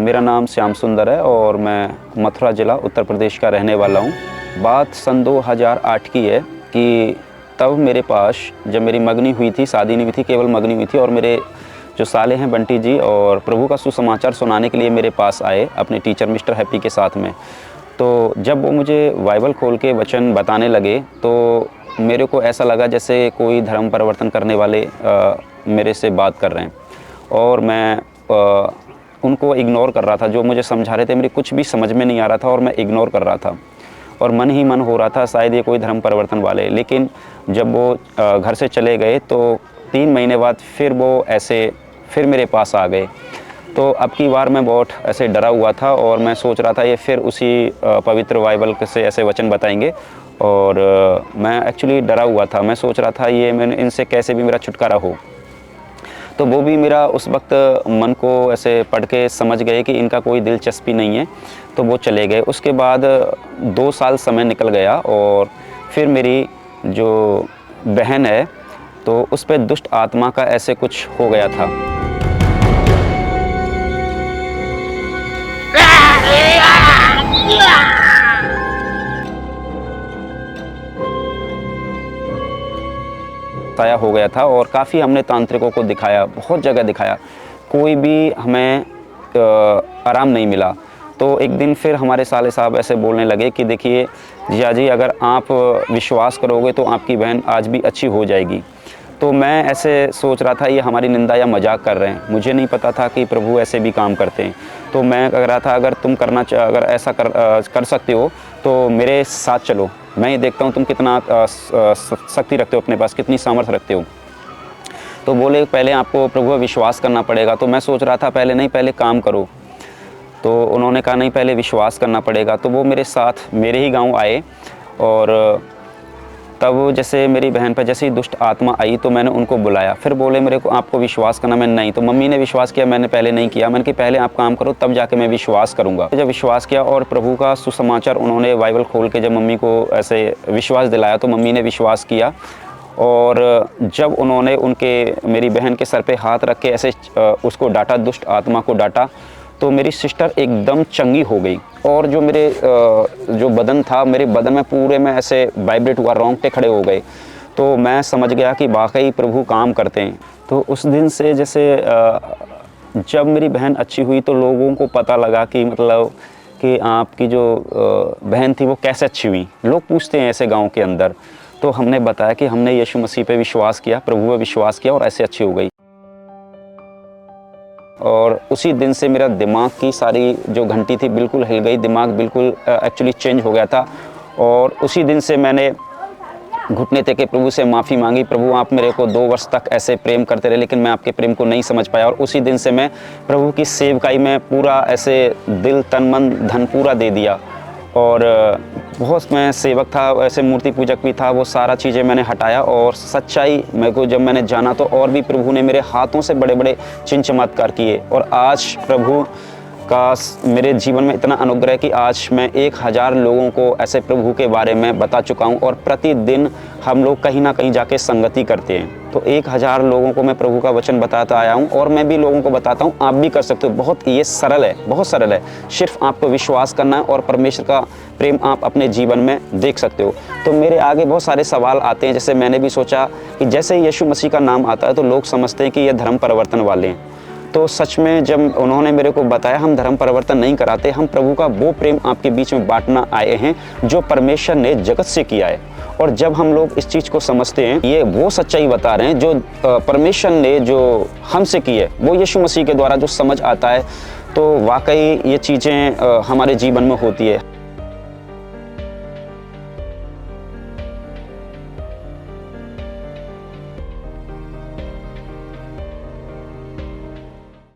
मेरा नाम श्याम सुंदर है और मैं मथुरा ज़िला उत्तर प्रदेश का रहने वाला हूँ। बात सन 2008 की है कि तब मेरे पास जब मेरी मगनी हुई थी, शादी नहीं हुई थी, केवल मगनी हुई थी, और मेरे जो साले हैं बंटी जी और प्रभु का सुसमाचार सुनाने के लिए मेरे पास आए अपने टीचर मिस्टर हैप्पी के साथ में। तो जब वो मुझे बाइबल खोल के वचन बताने लगे तो मेरे को ऐसा लगा जैसे कोई धर्म परिवर्तन करने वाले मेरे से बात कर रहे हैं, और मैं उनको इग्नोर कर रहा था। जो मुझे समझा रहे थे मेरी कुछ भी समझ में नहीं आ रहा था और मैं इग्नोर कर रहा था, और मन ही मन हो रहा था शायद ये कोई धर्म परिवर्तन वाले। लेकिन जब वो घर से चले गए तो 3 महीने बाद फिर मेरे पास आ गए। तो अब की बार मैं बहुत ऐसे डरा हुआ था और मैं सोच रहा था ये फिर उसी पवित्र बाइबल से ऐसे वचन बताएंगे, और मैं एक्चुअली डरा हुआ था। मैं सोच रहा था ये मैंने इनसे कैसे भी मेरा छुटकारा हो। तो वो भी मेरा उस वक्त मन को ऐसे पढ़ के समझ गए कि इनका कोई दिलचस्पी नहीं है, तो वो चले गए। उसके बाद 2 साल समय निकल गया और फिर मेरी जो बहन है तो उस पर दुष्ट आत्मा का ऐसे कुछ हो गया था। साया हो गया था और काफ़ी हमने तांत्रिकों को दिखाया, बहुत जगह दिखाया, कोई भी हमें आराम नहीं मिला। तो एक दिन फिर हमारे साले साहब ऐसे बोलने लगे कि देखिए जिया जी, अगर आप विश्वास करोगे तो आपकी बहन आज भी अच्छी हो जाएगी। तो मैं ऐसे सोच रहा था ये हमारी निंदा या मजाक कर रहे हैं, मुझे नहीं पता था कि प्रभु ऐसे भी काम करते हैं। तो मैं कह रहा था अगर तुम अगर ऐसा कर सकते हो तो मेरे साथ चलो, मैं ये देखता हूँ तुम कितना शक्ति रखते हो अपने पास, कितनी सामर्थ्य रखते हो। तो बोले पहले आपको प्रभु पर विश्वास करना पड़ेगा। तो मैं सोच रहा था पहले काम करो। तो उन्होंने कहा नहीं, पहले विश्वास करना पड़ेगा। तो वो मेरे साथ मेरे ही गांव आए, और तब जैसे मेरी बहन पर जैसे ही दुष्ट आत्मा आई तो मैंने उनको बुलाया। फिर बोले मेरे को आपको विश्वास करना। मैंने नहीं। तो मम्मी ने विश्वास किया, मैंने पहले नहीं किया। मैंने कि पहले आप काम करो तब जाके मैं विश्वास करूँगा। जब विश्वास किया और प्रभु का सुसमाचार उन्होंने बाइबल खोल के जब मम्मी को ऐसे विश्वास दिलाया तो मम्मी ने विश्वास किया। और जब उन्होंने मेरी बहन के सर पे हाथ रख के ऐसे उसको डांटा, दुष्ट आत्मा को डांटा, तो मेरी सिस्टर एकदम चंगी हो गई। और जो मेरे जो बदन था, मेरे बदन में पूरे में ऐसे वाइब्रेट हुआ, रोंगटे खड़े हो गए। तो मैं समझ गया कि वाकई प्रभु काम करते हैं। तो उस दिन से जैसे जब मेरी बहन अच्छी हुई तो लोगों को पता लगा कि मतलब कि आपकी जो बहन थी वो कैसे अच्छी हुई। लोग पूछते हैं ऐसे गाँव के अंदर। तो हमने बताया कि हमने यीशु मसीह पे विश्वास किया, प्रभु पे विश्वास किया और ऐसे अच्छी हो गई। और उसी दिन से मेरा दिमाग की सारी जो घंटी थी बिल्कुल हिल गई, दिमाग बिल्कुल एक्चुअली चेंज हो गया था। और उसी दिन से मैंने घुटने टेके प्रभु से माफ़ी मांगी, प्रभु आप मेरे को 2 वर्ष तक ऐसे प्रेम करते रहे लेकिन मैं आपके प्रेम को नहीं समझ पाया। और उसी दिन से मैं प्रभु की सेवकाई में पूरा ऐसे दिल तन मन धन पूरा दे दिया। और बहुत मैं सेवक था, ऐसे मूर्ति पूजक भी था, वो सारा चीज़ें मैंने हटाया। और सच्चाई मेरे को जब मैंने जाना तो और भी प्रभु ने मेरे हाथों से बड़े बड़े चिन्ह चमत्कार किए। और आज प्रभु का मेरे जीवन में इतना अनुग्रह कि आज मैं 1000 लोगों को ऐसे प्रभु के बारे में बता चुका हूँ। और प्रतिदिन हम लोग कहीं ना कहीं जाके संगति करते हैं। तो 1000 लोगों को मैं प्रभु का वचन बताता आया हूँ, और मैं भी लोगों को बताता हूँ, आप भी कर सकते हो। बहुत ये सरल है, बहुत सरल है। सिर्फ आपको विश्वास करना है और परमेश्वर का प्रेम आप अपने जीवन में देख सकते हो। तो मेरे आगे बहुत सारे सवाल आते हैं। जैसे मैंने भी सोचा कि जैसे ही यीशु मसीह का नाम आता है तो लोग समझते हैं कि ये धर्म परिवर्तन वाले हैं। तो सच में जब उन्होंने मेरे को बताया हम धर्म परिवर्तन नहीं कराते, हम प्रभु का वो प्रेम आपके बीच में बांटना आए हैं जो परमेश्वर ने जगत से किया है। और जब हम लोग इस चीज़ को समझते हैं, ये वो सच्चाई बता रहे हैं जो परमेश्वर ने जो हमसे की है, वो यीशु मसीह के द्वारा जो समझ आता है, तो वाकई ये चीज़ें हमारे जीवन में होती है।